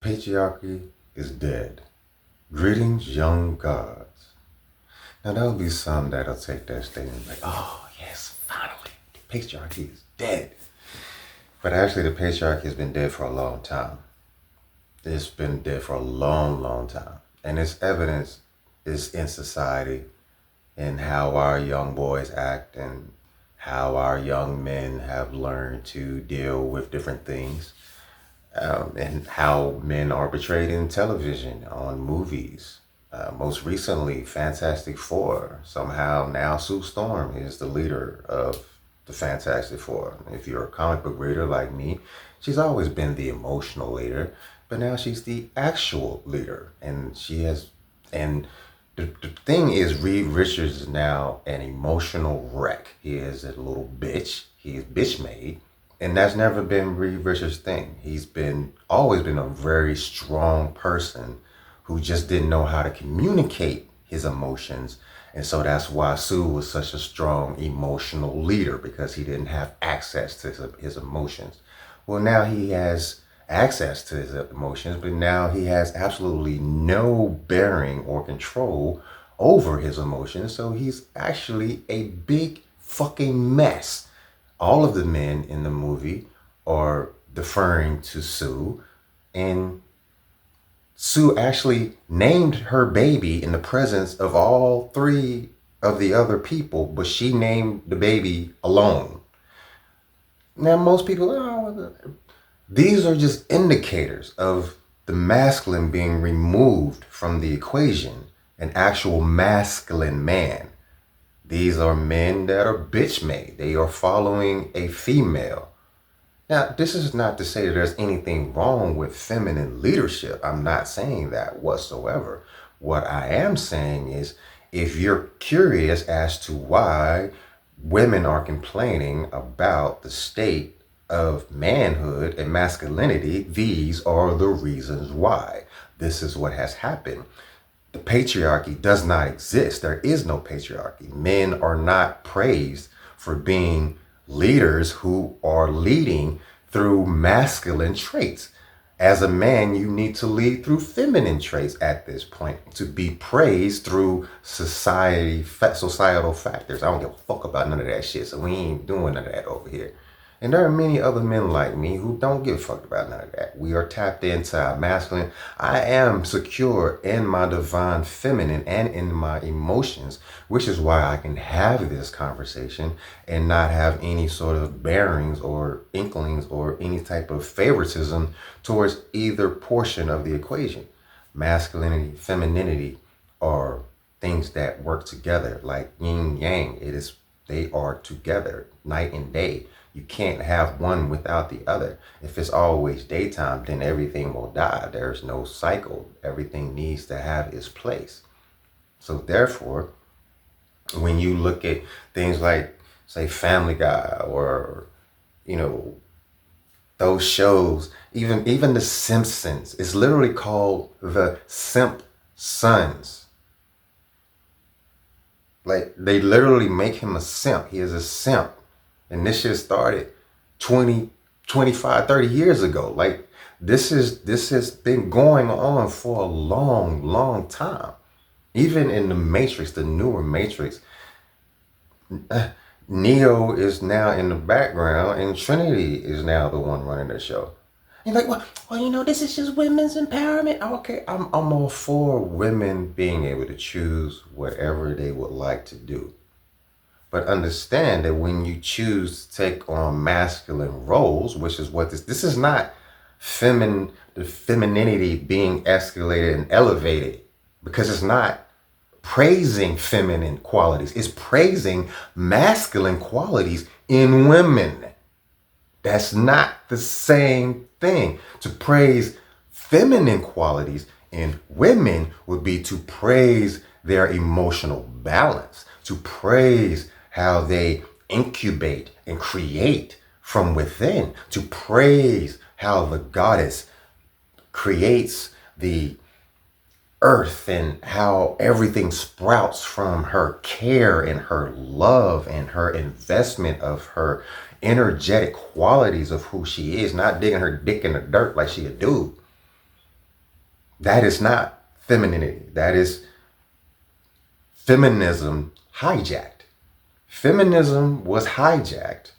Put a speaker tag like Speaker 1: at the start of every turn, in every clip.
Speaker 1: Patriarchy is dead. Greetings, young gods. Now, there'll be some that'll take that statement like, oh, yes, finally, patriarchy is dead. But actually, the patriarchy has been dead for a long time. It's been dead for a long, long time. And its evidence is in society, in how our young boys act and how our young men have learned to deal with different things. And how men are portrayed in television, on movies. Most recently, Fantastic Four. Somehow now Sue Storm is the leader of the Fantastic Four. If you're a comic book reader like me, she's always been the emotional leader, but now she's the actual leader. And the thing is, Reed Richards is now an emotional wreck. He is a little bitch. He is bitch made. And that's never been Reed Richards' thing. He's always been a very strong person who just didn't know how to communicate his emotions. And so that's why Sue was such a strong emotional leader, because he didn't have access to his emotions. Well, now he has access to his emotions, but now he has absolutely no bearing or control over his emotions. So he's actually a big fucking mess. All of the men in the movie are deferring to Sue, and Sue actually named her baby in the presence of all three of the other people, but she named the baby alone. Now, most people, these are just indicators of the masculine being removed from the equation, an actual masculine man. These are men that are bitch made. They are following a female. Now, this is not to say that there's anything wrong with feminine leadership. I'm not saying that whatsoever. What I am saying is, if you're curious as to why women are complaining about the state of manhood and masculinity, these are the reasons why. This is what has happened. The patriarchy does not exist. There is no patriarchy. Men are not praised for being leaders who are leading through masculine traits. As a man, you need to lead through feminine traits at this point to be praised through societal factors. I don't give a fuck about none of that shit, so we ain't doing none of that over here. And there are many other men like me who don't give a fuck about none of that. We are tapped into our masculine. I am secure in my divine feminine and in my emotions, which is why I can have this conversation and not have any sort of bearings or inklings or any type of favoritism towards either portion of the equation. Masculinity, femininity are things that work together, like yin yang. They are together, night and day. You can't have one without the other. If it's always daytime, then everything will die. There's no cycle. Everything needs to have its place. So therefore, when you look at things like, say, Family Guy or, those shows, even The Simpsons, it's literally called The Simp Sons. Like, they literally make him a simp. He is a simp. And this shit started 20, 25, 30 years ago. Like, this has been going on for a long, long time. Even in the Matrix, the newer Matrix, Neo is now in the background and Trinity is now the one running the show. You're like, well, this is just women's empowerment. Okay, I'm all for women being able to choose whatever they would like to do. But understand that when you choose to take on masculine roles, which is what this is not the femininity being escalated and elevated, because it's not praising feminine qualities. It's praising masculine qualities in women. That's not the same thing. To praise feminine qualities in women would be to praise their emotional balance, to praise how they incubate and create from within, to praise how the goddess creates the earth and how everything sprouts from her care and her love and her investment of her energetic qualities of who she is, not digging her dick in the dirt like she a dude. That is not femininity. That is feminism hijacked. Feminism was hijacked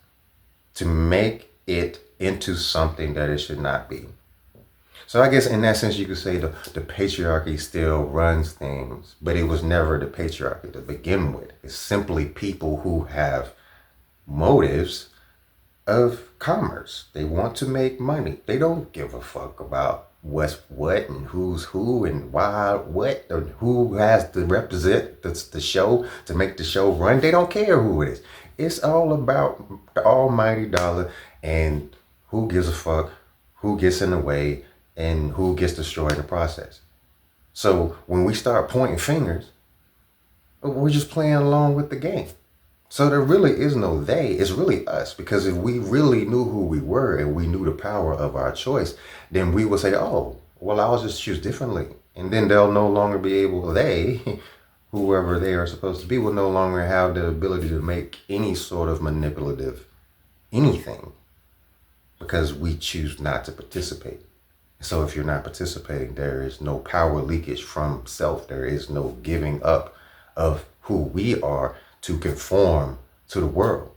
Speaker 1: to make it into something that it should not be. So I guess in that sense, you could say the patriarchy still runs things, but it was never the patriarchy to begin with. It's simply people who have motives of commerce. They want to make money. They don't give a fuck about what's what and who's who and why what or who has to represent the show to make the show run. They don't care who it is. It's all about the almighty dollar and who gives a fuck, who gets in the way, and who gets destroyed in the process. So when we start pointing fingers, we're just playing along with the game. So there really is no they, it's really us. Because if we really knew who we were and we knew the power of our choice, then we would say, oh, well, I'll just choose differently. And then they'll no longer be able, whoever they are supposed to be, will no longer have the ability to make any sort of manipulative anything because we choose not to participate. So if you're not participating, there is no power leakage from self. There is no giving up of who we are to conform to the world.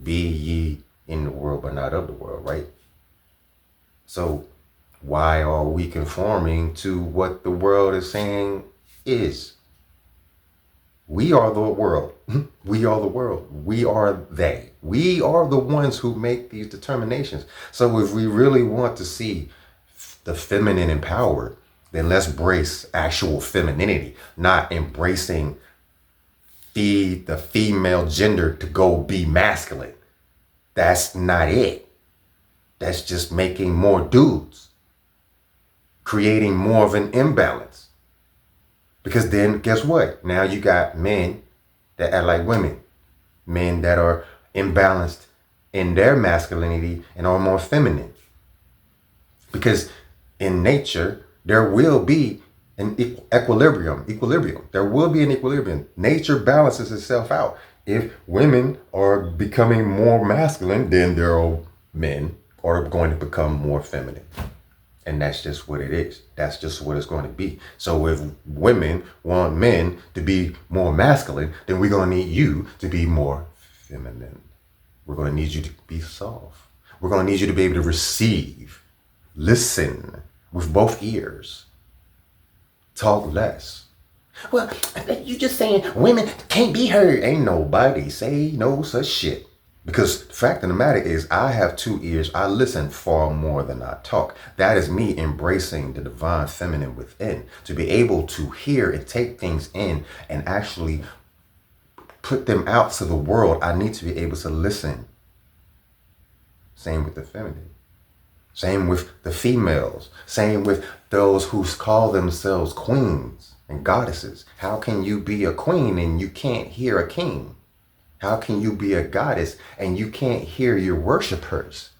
Speaker 1: Be ye in the world, but not of the world, right? So why are we conforming to what the world is saying is? We are the world. We are the world. We are they. We are the ones who make these determinations. So if we really want to see the feminine empowered, then let's brace actual femininity, not embracing the female gender to go be masculine. That's not it. That's just making more dudes, creating more of an imbalance. Because then guess what? Now you got men that act like women, men that are imbalanced in their masculinity and are more feminine. Because in nature, there will be an equilibrium. There will be an equilibrium. Nature balances itself out. If women are becoming more masculine, then their men are going to become more feminine. And that's just what it is. That's just what it's going to be. So if women want men to be more masculine, then we're going to need you to be more feminine. We're going to need you to be soft. We're going to need you to be able to receive, listen with both ears, talk less. Well, you just saying women can't be heard. Ain't nobody say no such shit. Because the fact of the matter is, I have 2 ears. I listen far more than I talk. That is me embracing the divine feminine within. To be able to hear and take things in and actually put them out to the world, I need to be able to listen. Same with the feminine. Same with the females. Same with those who call themselves queens and goddesses. How can you be a queen and you can't hear a king? How can you be a goddess and you can't hear your worshipers?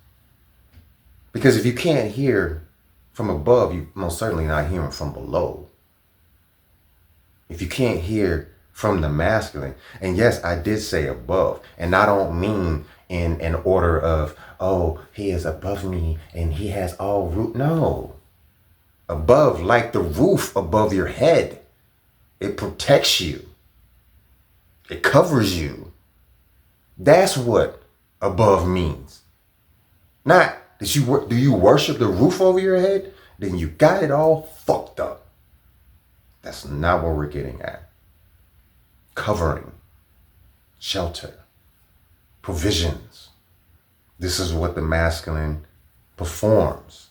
Speaker 1: Because if you can't hear from above, you're most certainly not hearing from below. If you can't hear from the masculine, and yes, I did say above, and I don't mean in an order of, oh, he is above me and he has all root. No. Above, like the roof above your head. It protects you. It covers you. That's what above means. Not that do you worship the roof over your head? Then you got it all fucked up. That's not what we're getting at. Covering, shelter, provisions. This is what the masculine performs.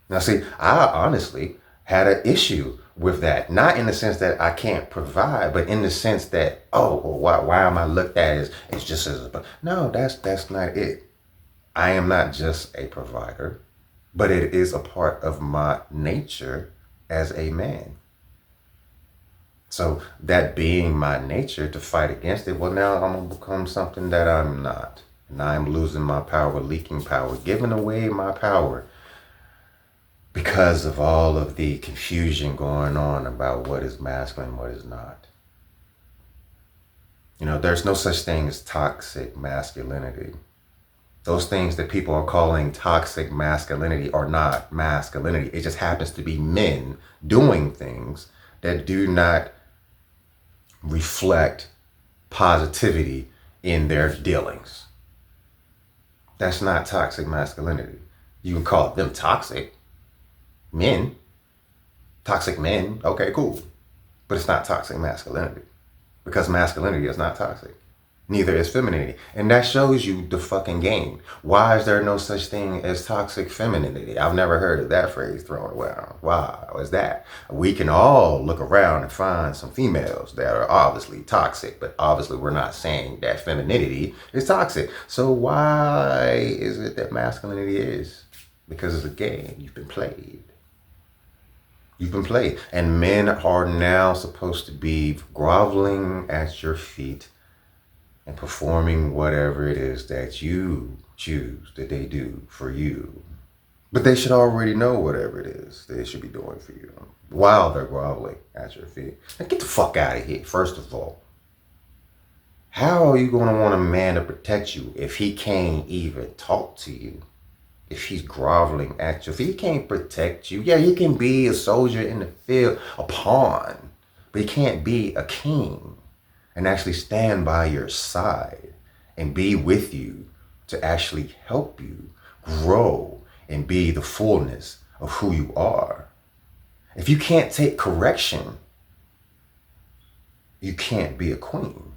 Speaker 1: Now see, I honestly had an issue with that. Not in the sense that I can't provide, but in the sense that, oh, well, why am I looked at as just as a... No, that's not it. I am not just a provider, but it is a part of my nature as a man. So that being my nature, to fight against it, well, now I'm going to become something that I'm not. And I'm losing my power, leaking power, giving away my power because of all of the confusion going on about what is masculine, what is not. You know, there's no such thing as toxic masculinity. Those things that people are calling toxic masculinity are not masculinity. It just happens to be men doing things that do not reflect positivity in their dealings. That's not toxic masculinity. You can call them toxic men, toxic men. Okay, cool. But it's not toxic masculinity because masculinity is not toxic. Neither is femininity. And that shows you the fucking game. Why is there no such thing as toxic femininity? I've never heard of that phrase thrown around. Why is that? We can all look around and find some females that are obviously toxic, but obviously we're not saying that femininity is toxic. So why is it that masculinity is? Because it's a game. You've been played. You've been played. And men are now supposed to be groveling at your feet and performing whatever it is that you choose that they do for you. But they should already know whatever it is they should be doing for you while they're groveling at your feet. Now get the fuck out of here, first of all. How are you going to want a man to protect you if he can't even talk to you? If he's groveling at you, if he can't protect you, yeah, he can be a soldier in the field, a pawn, but he can't be a king and actually stand by your side and be with you to actually help you grow and be the fullness of who you are. If you can't take correction, you can't be a queen.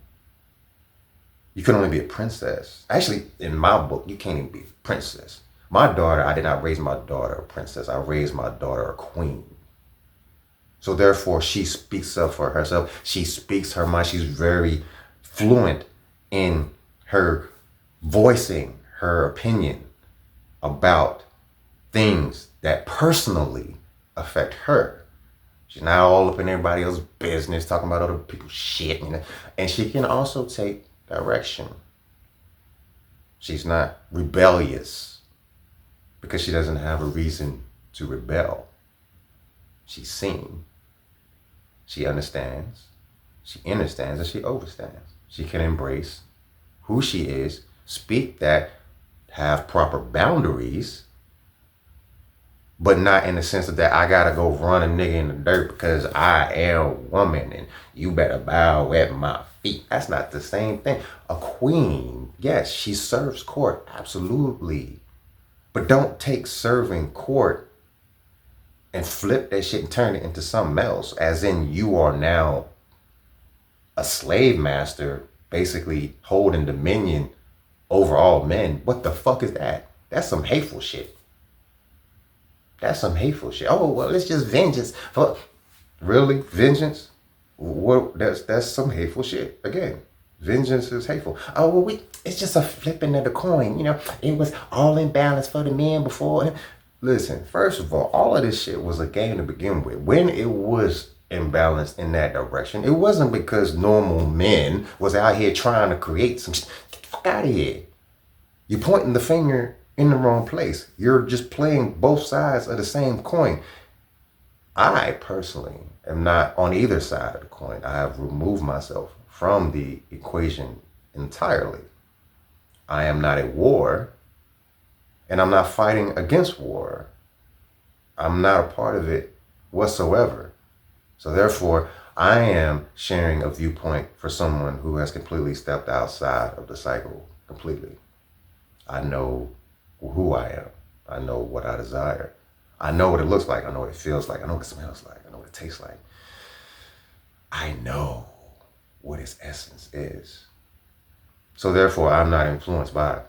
Speaker 1: You can only be a princess. Actually, in my book, you can't even be a princess. My daughter, I did not raise my daughter a princess. I raised my daughter a queen. So therefore, she speaks up for herself. She speaks her mind. She's very fluent in her voicing her opinion about things that personally affect her. She's not all up in everybody else's business, talking about other people's shit. And she can also take direction. She's not rebellious because she doesn't have a reason to rebel. She's seen. She understands. She understands and she overstands. She can embrace who she is, speak that, have proper boundaries, but not in the sense of that I gotta go run a nigga in the dirt because I am a woman and you better bow at my feet. That's not the same thing. A queen, yes, she serves court, absolutely. But don't take serving court and flip that shit and turn it into something else. As in you are now a slave master, basically holding dominion over all men. What the fuck is that? That's some hateful shit. That's some hateful shit. Oh, well, it's just vengeance. Fuck. Really? Vengeance? What? That's some hateful shit. Again, vengeance is hateful. Oh, well, it's just a flipping of the coin. It was all in balance for the men before. Listen, first of all of this shit was a game to begin with. When it was imbalanced in that direction, it wasn't because normal men was out here trying to create some shit. Get the fuck out of here. You're pointing the finger in the wrong place. You're just playing both sides of the same coin. I personally am not on either side of the coin. I have removed myself from the equation entirely. I am not at war, and I'm not fighting against war. I'm not a part of it whatsoever. So therefore, I am sharing a viewpoint for someone who has completely stepped outside of the cycle completely. I know who I am. I know what I desire. I know what it looks like. I know what it feels like. I know what it smells like. I know what it tastes like. I know what its essence is. So therefore, I'm not influenced by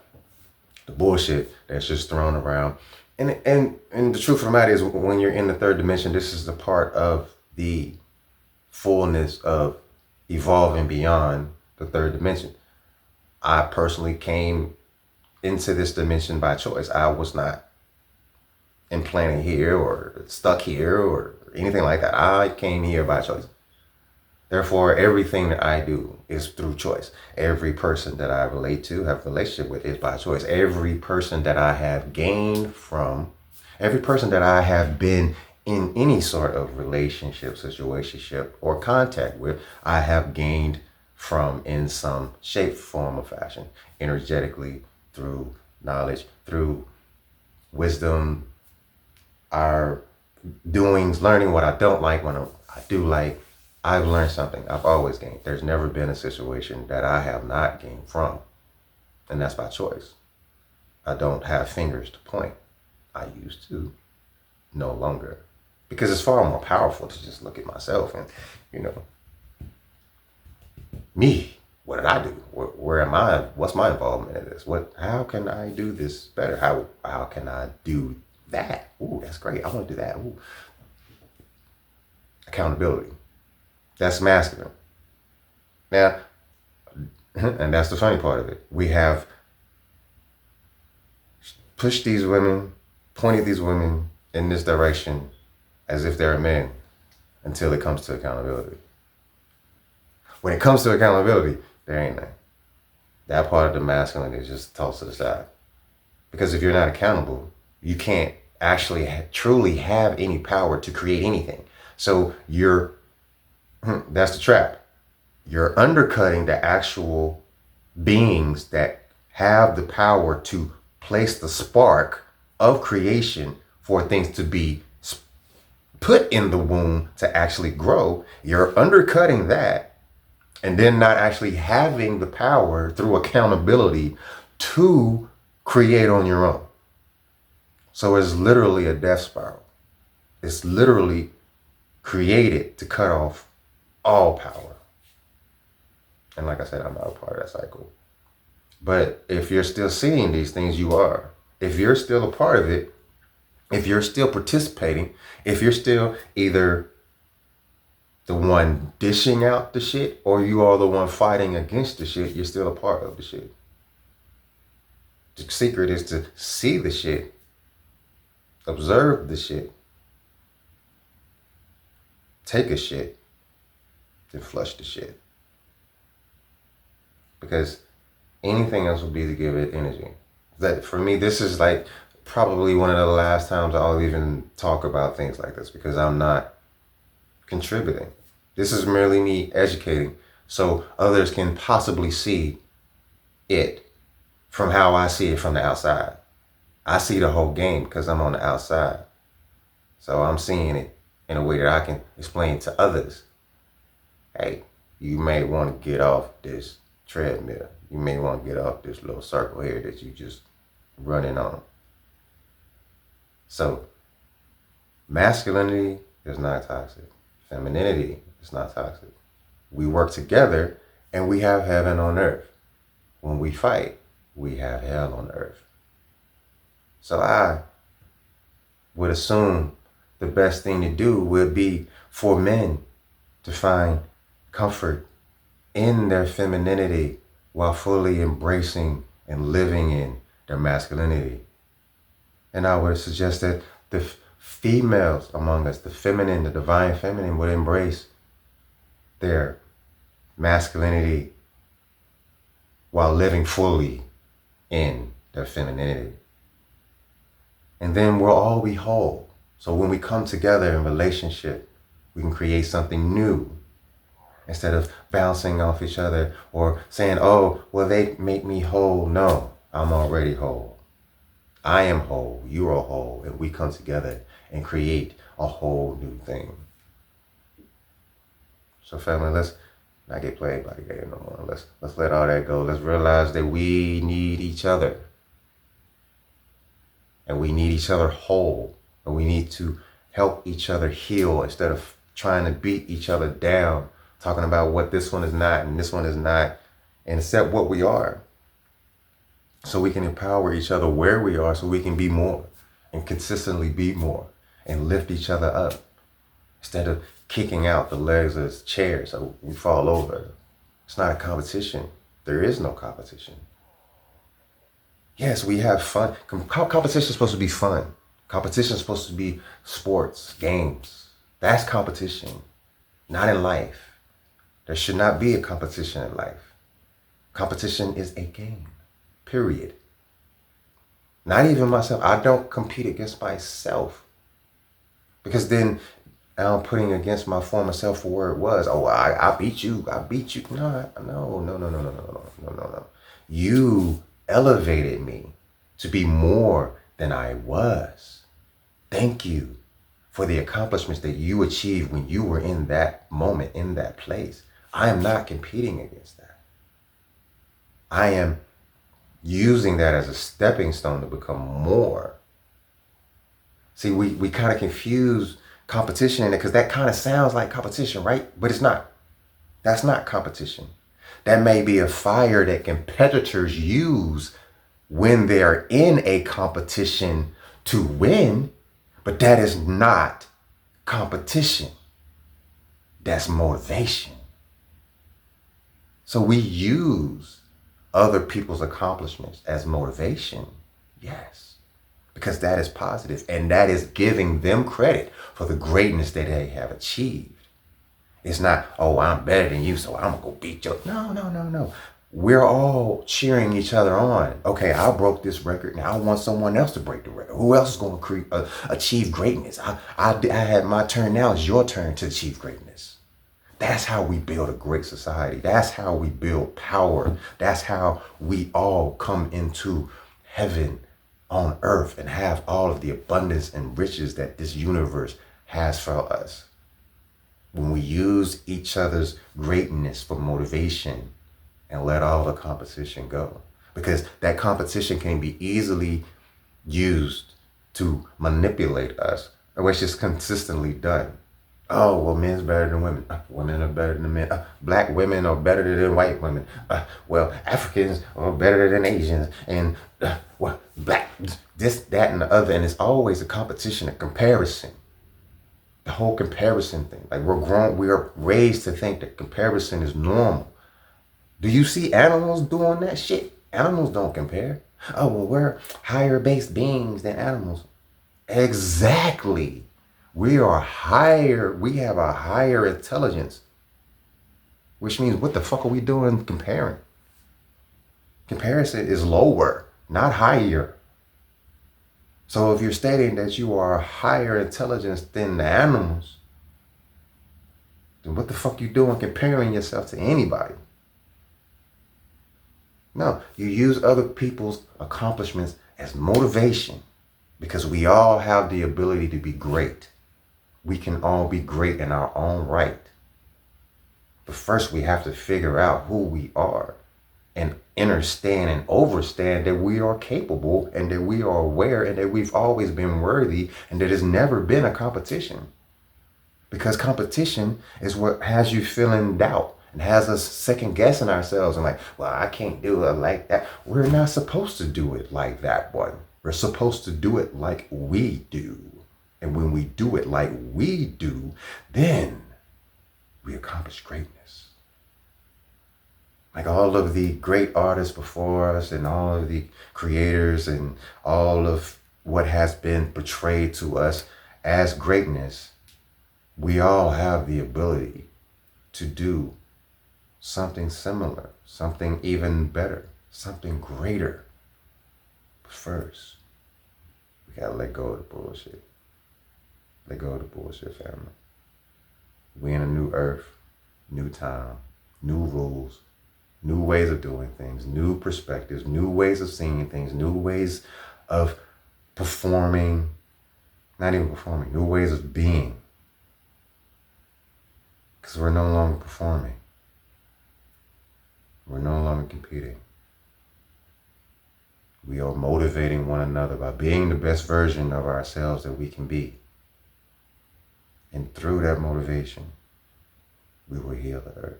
Speaker 1: the bullshit that's just thrown around. And the truth of the matter is, when you're in the third dimension, this is the part of the fullness of evolving beyond the third dimension. I personally came into this dimension by choice. I was not implanted here or stuck here or anything like that. I came here by choice. Therefore, everything that I do is through choice. Every person that I relate to, have a relationship with, is by choice. Every person that I have gained from, every person that I have been in any sort of relationship, situationship, or contact with, I have gained from in some shape, form, or fashion, energetically, through knowledge, through wisdom, our doings, learning what I don't like, when I do like, I've learned something. I've always gained. There's never been a situation that I have not gained from. And that's by choice. I don't have fingers to point. I used to. No longer. Because it's far more powerful to just look at myself and, me. What did I do? Where am I? What's my involvement in this? How can I do this better? How can I do that? Ooh, that's great. I want to do that. Ooh. Accountability. That's masculine. Now, and that's the funny part of it. We have pushed these women, pointed these women in this direction as if they're men until it comes to accountability. When it comes to accountability, there ain't none. That part of the masculine is just tossed to the side. Because if you're not accountable, you can't actually truly have any power to create anything. So that's the trap. You're undercutting the actual beings that have the power to place the spark of creation for things to be put in the womb to actually grow. You're undercutting that and then not actually having the power through accountability to create on your own. So it's literally a death spiral. It's literally created to cut off all power. And like I said, I'm not a part of that cycle. But if you're still seeing these things, you are. If you're still a part of it, if you're still participating, if you're still either the one dishing out the shit or you are the one fighting against the shit, you're still a part of the shit. The secret is to see the shit, observe the shit, take a shit, then flush the shit. Because anything else would be to give it energy. That for me, this is like probably one of the last times I'll even talk about things like this because I'm not contributing. This is merely me educating so others can possibly see it from how I see it from the outside. I see the whole game because I'm on the outside. So I'm seeing it in a way that I can explain to others. Hey, you may want to get off this treadmill. You may want to get off this little circle here that you just running on. So masculinity is not toxic. Femininity is not toxic. We work together and we have heaven on earth. When we fight, we have hell on earth. So I would assume the best thing to do would be for men to find comfort in their femininity while fully embracing and living in their masculinity. And I would suggest that the females among us, the feminine, the divine feminine, would embrace their masculinity while living fully in their femininity. And then we'll all be whole. So when we come together in relationship, we can create something new instead of bouncing off each other or saying, oh, well, they make me whole. No, I'm already whole. I am whole. You are whole. And we come together and create a whole new thing. So family, let's not get played by the game no more. Let's let all that go. Let's realize that we need each other. And we need each other whole. And we need to help each other heal instead of trying to beat each other down, talking about what this one is not and this one is not, and accept what we are. So we can empower each other where we are so we can be more and consistently be more and lift each other up instead of kicking out the legs of the chair so we fall over. It's not a competition. There is no competition. Yes, we have fun. Competition is supposed to be fun. Competition is supposed to be sports, games. That's competition, not in life. There should not be a competition in life. Competition is a game, period. Not even myself. I don't compete against myself because then I'm putting against my former self for where it was. Oh, I beat you. I beat you. No. You elevated me. to be more than I was. Thank you for the accomplishments that you achieved when you were in that moment, in that place. I am not competing against that. I am using that as a stepping stone to become more. See, we kind of confuse competition in it because that kind of sounds like competition, right? But it's not. That's not competition. That may be a fire that competitors use when they're in a competition to win, but that is not competition. That's motivation. So we use other people's accomplishments as motivation, yes, because that is positive and that is giving them credit for the greatness that they have achieved. It's not, oh, I'm better than you, so I'm gonna go beat you. No. We're all cheering each other on. Okay, I broke this record. Now I want someone else to break the record. Who else is going to achieve greatness? I had my turn. Now it's your turn to achieve greatness. That's how we build a great society. That's how we build power. That's how we all come into heaven on earth and have all of the abundance and riches that this universe has for us. When we use each other's greatness for motivation and let all the competition go. Because that competition can be easily used to manipulate us, or it's just consistently done. Oh, well, men's better than women. Women are better than men. Black women are better than white women. Well, Africans are better than Asians. And, well, black, this, that, and the other. And it's always a competition, a comparison. The whole comparison thing. Like we are raised to think that comparison is normal. Do you see animals doing that shit? Animals don't compare. Oh, well, we're higher based beings than animals. Exactly. We are higher. We have a higher intelligence. Which means what the fuck are we doing comparing? Comparison is lower, not higher. So if you're stating that you are higher intelligence than the animals, then what the fuck you doing comparing yourself to anybody? No, you use other people's accomplishments as motivation because we all have the ability to be great. We can all be great in our own right. But first we have to figure out who we are and understand and overstand that we are capable and that we are aware and that we've always been worthy and that it's never been a competition. Because competition is what has you feeling doubt and has us second guessing ourselves and like, well, I can't do it like that. We're not supposed to do it like that one. We're supposed to do it like we do. And when we do it like we do, then we accomplish greatness. Like all of the great artists before us and all of the creators and all of what has been portrayed to us as greatness, we all have the ability to do something similar, something even better, something greater. But first, we gotta let go of the bullshit. Let go of the bullshit, family. We in a new earth, new time, new rules, new ways of doing things, new perspectives, new ways of seeing things, new ways of performing, not even performing, new ways of being. Because we're no longer performing. We're no longer competing. We are motivating one another by being the best version of ourselves that we can be. And through that motivation, we will heal the earth.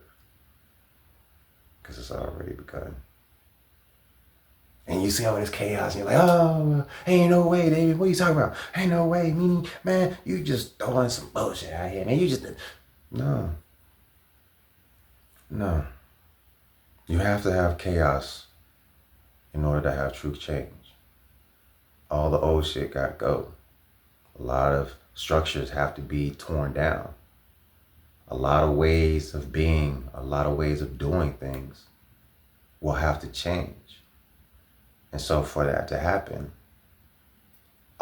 Speaker 1: Because it's already begun. And you see all this chaos, and you're like, oh, ain't no way, David, what are you talking about? Ain't no way, meaning, man, you just throwing some bullshit out here, man. You just, no. You have to have chaos in order to have true change. All the old shit got to go. A lot of structures have to be torn down. A lot of ways of being, a lot of ways of doing things will have to change. And so for that to happen,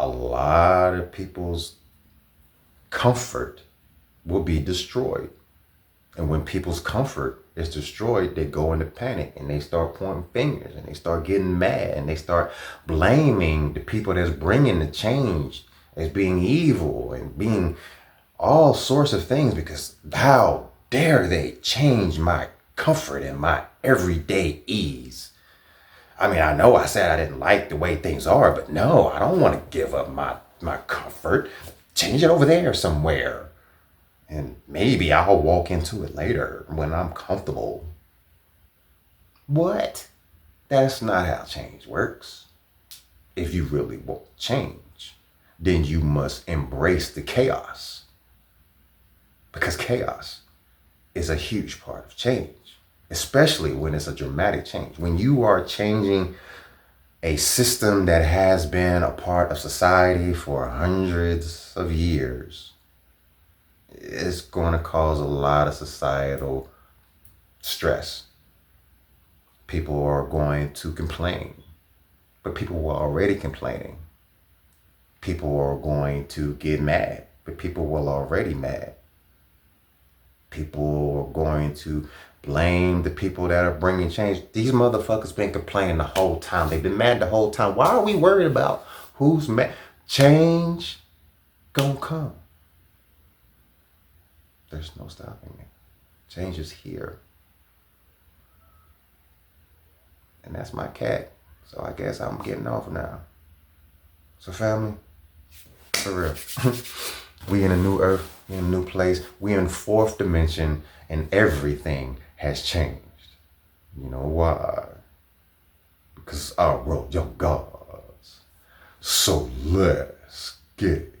Speaker 1: a lot of people's comfort will be destroyed. And when people's comfort is destroyed, they go into panic and they start pointing fingers and they start getting mad and they start blaming the people that's bringing the change as being evil and being all sorts of things, because how dare they change my comfort and my everyday ease. I mean, I know I said I didn't like the way things are, but no, I don't want to give up my comfort. Change it over there somewhere. And maybe I'll walk into it later when I'm comfortable. What? That's not how change works. If you really want change, then you must embrace the chaos. Because chaos is a huge part of change, especially when it's a dramatic change. When you are changing a system that has been a part of society for hundreds of years, it's going to cause a lot of societal stress. People are going to complain, but people were already complaining. People are going to get mad, but people were already mad. People are going to blame the people that are bringing change. These motherfuckers been complaining the whole time. They've been mad the whole time. Why are we worried about who's mad? Change gonna come. There's no stopping it. Change is here. And that's my cat. So I guess I'm getting off now. So family, for real. We in a new earth, we in a new place. We in fourth dimension and everything has changed. You know why? Because I wrote your gods. So let's get it.